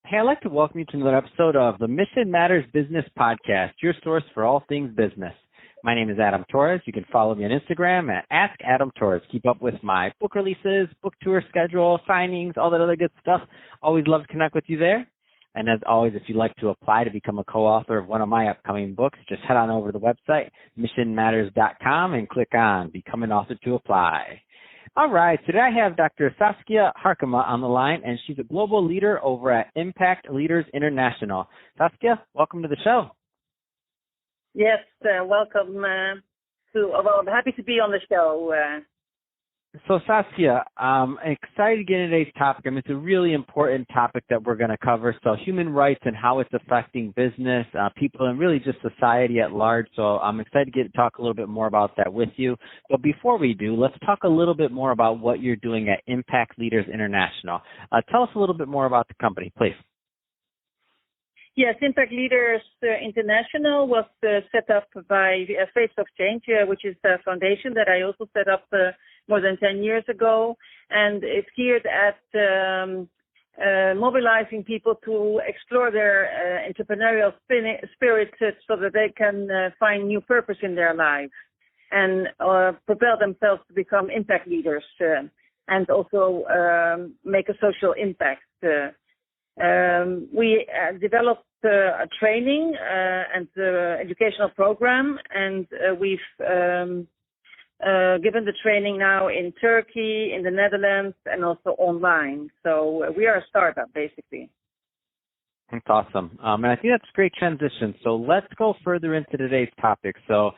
Hey, I'd like to welcome you to another episode of the Mission Matters Business Podcast, your source for all things business. My name is Adam Torres. You can follow me on Instagram at @AdamTorres. Keep up with my book releases, book tour schedule, signings, all that other good stuff. Always love to connect with you there. And as always, if you'd like to apply to become a co-author of one of my upcoming books, just head on over to the website, missionmatters.com, and click on Become an Author to apply. All right, today I have Dr. Saskia Harkema on the line, and she's a global leader over at Impact Leaders International. Saskia, welcome to the show. Yes, welcome. I'm happy to be on the show. So Saskia, I'm excited to get into today's topic. I mean, it's a really important topic that we're going to cover. So human rights and how it's affecting business, people, and really just society at large. So I'm excited to talk a little bit more about that with you. But before we do, let's talk a little bit more about what you're doing at Impact Leaders International. Tell us a little bit more about the company, please. Yes, Impact Leaders International was set up by Face of Change, which is a foundation that I also set up more than 10 years ago, and it's geared at mobilizing people to explore their entrepreneurial spirit so that they can find new purpose in their lives and propel themselves to become impact leaders and also make a social impact. We developed a training and educational program, and we've given the training now in Turkey, in the Netherlands, and also online. So we are a startup, basically. That's awesome. And I think that's a great transition. So let's go further into today's topic. So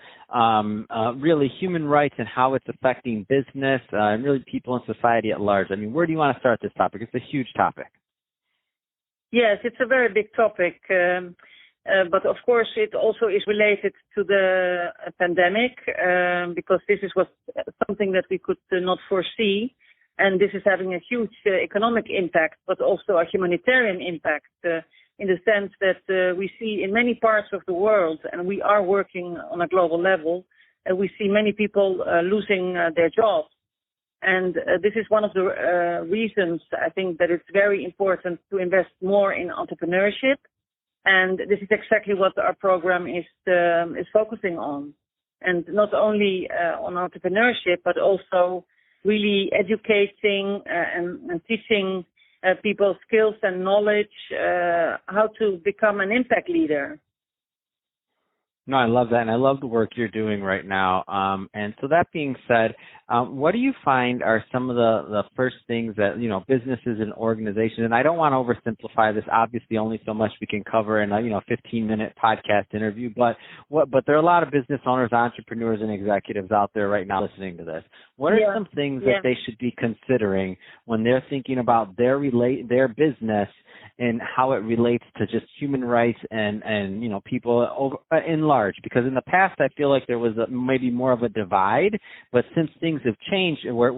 really human rights and how it's affecting business and really people in society at large. I mean, where do you want to start this topic? It's a huge topic. Yes, it's a very big topic. But of course, it also is related to the pandemic because this was something that we could not foresee. And this is having a huge economic impact, but also a humanitarian impact in the sense that we see in many parts of the world, and we are working on a global level, we see many people losing their jobs. And this is one of the reasons I think that it's very important to invest more in entrepreneurship. And this is exactly what our program is focusing on. And not only on entrepreneurship, but also really educating and teaching people skills and knowledge how to become an impact leader. No, I love that, and I love the work you're doing right now. And so that being said, what do you find are some of the first things that, businesses and organizations, and I don't want to oversimplify this, obviously only so much we can cover in a, 15-minute podcast interview, but there are a lot of business owners, entrepreneurs, and executives out there right now listening to this. What are some things that they should be considering when they're thinking about their business and how it relates to just human rights and people in large? Because in the past, I feel like there was maybe more of a divide, but since things have changed where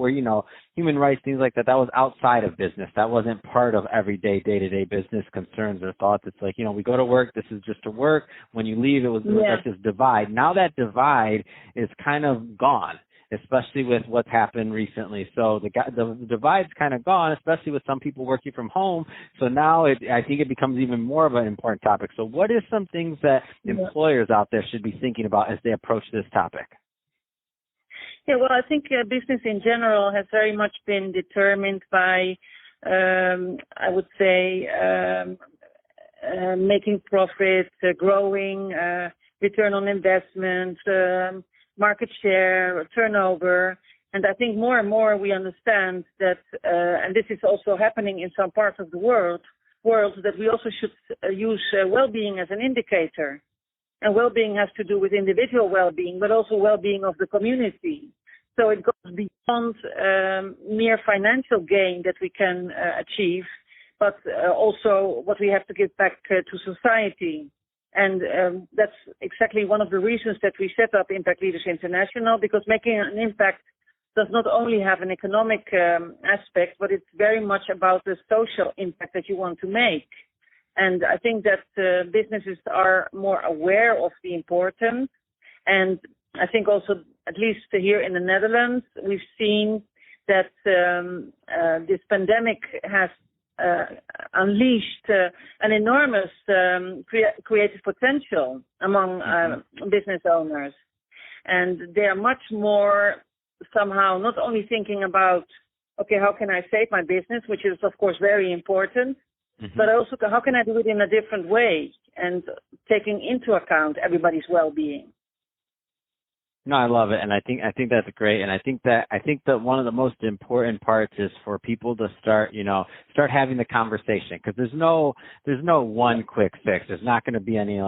human rights, things like that was outside of business. That wasn't part of everyday, day-to-day business concerns or thoughts. It's like, we go to work, this is just to work. When you leave, it was like this divide. Now that divide is kind of gone, especially with what's happened recently. So the divide's kind of gone, especially with some people working from home. So now I think it becomes even more of an important topic. So what are some things that employers out there should be thinking about as they approach this topic? Yeah, well, I think business in general has very much been determined by, I would say, making profit, growing, return on investment, market share, turnover. And I think more and more we understand that, and this is also happening in some parts of the world, that we also should use well-being as an indicator. And well-being has to do with individual well-being, but also well-being of the community. So it goes beyond mere financial gain that we can achieve, but also what we have to give back to society. And that's exactly one of the reasons that we set up Impact Leaders International, because making an impact does not only have an economic aspect, but it's very much about the social impact that you want to make. And I think that businesses are more aware of the importance. And I think also, at least here in the Netherlands, we've seen that this pandemic has unleashed an enormous creative potential among business owners. And they are much more somehow not only thinking about, okay, how can I save my business, which is, of course, very important, but also how can I do it in a different way and taking into account everybody's well-being. No, I love it, and I think that's great, and I think that one of the most important parts is for people to start having the conversation, because there's no one quick fix. There's not going to be any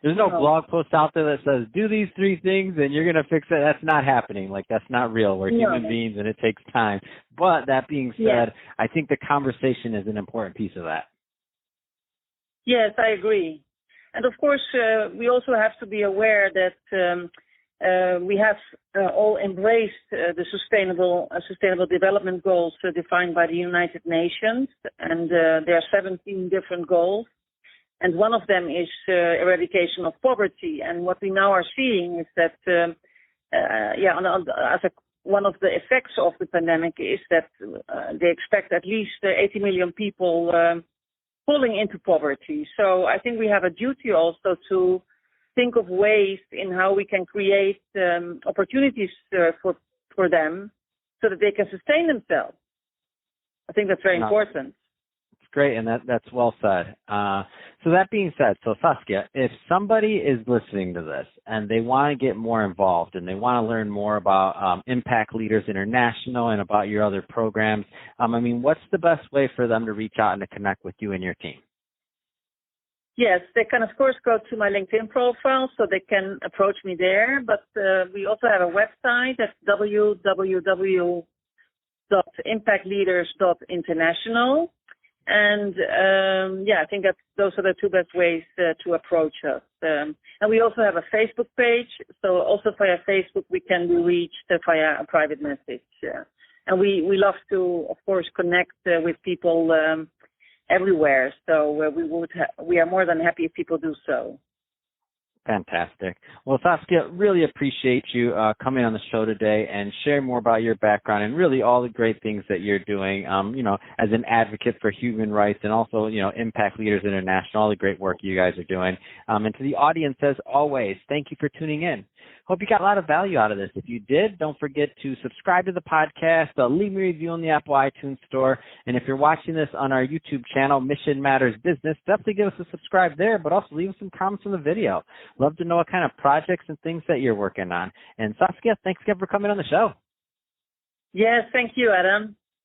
there's no blog post out there that says do these 3 things and you're going to fix it. That's not happening. Like, that's not real. We're human beings and it takes time. But that being said, I think the conversation is an important piece of that. Yes, I agree, and of course we also have to be aware that. We have all embraced the sustainable development goals defined by the United Nations, and there are 17 different goals, and one of them is eradication of poverty. And what we now are seeing is that, one of the effects of the pandemic is that they expect at least 80 million people falling into poverty. So I think we have a duty also to think of ways in how we can create opportunities for them so that they can sustain themselves. I think that's very important. It's great, and that's well said. So that being said, Saskia, if somebody is listening to this and they want to get more involved and they want to learn more about Impact Leaders International and about your other programs, what's the best way for them to reach out and to connect with you and your team? Yes, they can, of course, go to my LinkedIn profile, so they can approach me there. But we also have a website at www.impactleaders.international. And, I think those are the 2 best ways to approach us. And we also have a Facebook page. So also via Facebook, we can be reached via a private message. And we love to, of course, connect with people everywhere. So we are more than happy if people do so. Fantastic. Well, Saskia, really appreciate you coming on the show today and sharing more about your background and really all the great things that you're doing, as an advocate for human rights and also, Impact Leaders International, all the great work you guys are doing. And to the audience, as always, thank you for tuning in. Hope you got a lot of value out of this. If you did, don't forget to subscribe to the podcast, leave me a review on the Apple iTunes Store, and if you're watching this on our YouTube channel, Mission Matters Business, definitely give us a subscribe there, but also leave us some comments on the video. Love to know what kind of projects and things that you're working on. And Saskia, thanks again for coming on the show. Yes, thank you, Adam.